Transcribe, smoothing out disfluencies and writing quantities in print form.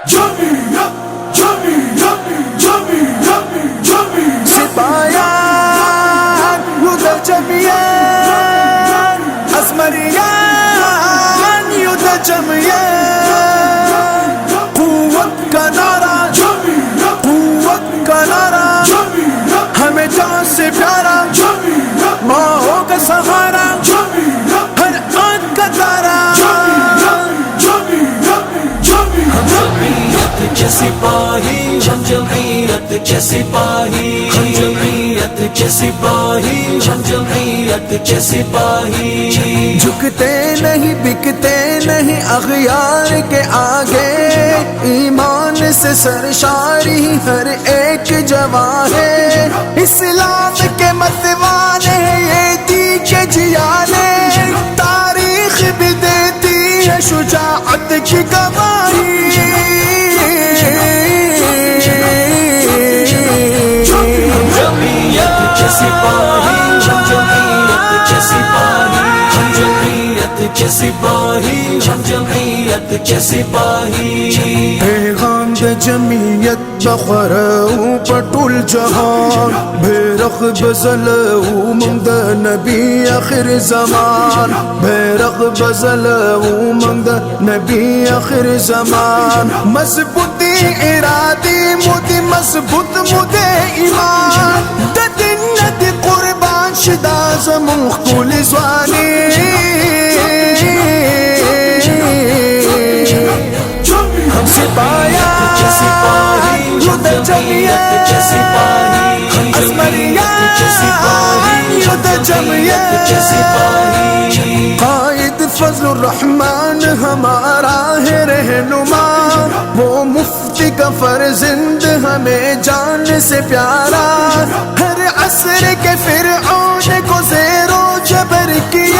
جمعیت جمعیت جمعیت جمعیت سپاہیان یود جمعیت ازمریان یود جمعیت قوت کا نعرہ قوت کا نعرہ ہمیں جان سے پیارا ماں ہوگا سہارا ہر آنکھ کا تارا جمعیت کے سپاہی ہم جمعیت کے سپاہی ہم جمعیت کے سپاہی ہم جمعیت کے سپاہی جھکتے نہیں بکتے نہیں اغیار کے آگے ایمان سے سرشاری ہر ایک جوان ہے اسلام کے متوانے یہ دی کے جیانے تاریخ بھی دیتی ہے شجاعت کی گواہی جمعیت کے سپاہی ہم جمعیت کے سپاہی ہم جمعیت کے سپاہی ہم جمعیت کے سپاہی پیغام د جمعیت بخرو پټول جهان بیرغ بزلو من د نبی اخر زمان بیرغ بزلو من د نبی اخر زمان مضبوطی ارادی مودی مضبوط مودی ایمان د دین د قربان شدا زمون خپل ځواني جمعیت کے سپاہی ہم جمعیت کے سپاہی ہم جمعیت کے سپاہی ہم جمعیت کے سپاہی قائد فضل الرحمن ہمارا ہے رہنما وہ مفتی کا فرزند ہمیں جان سے پیارا ہر عصر کے فرعون کو زیر و جبر کی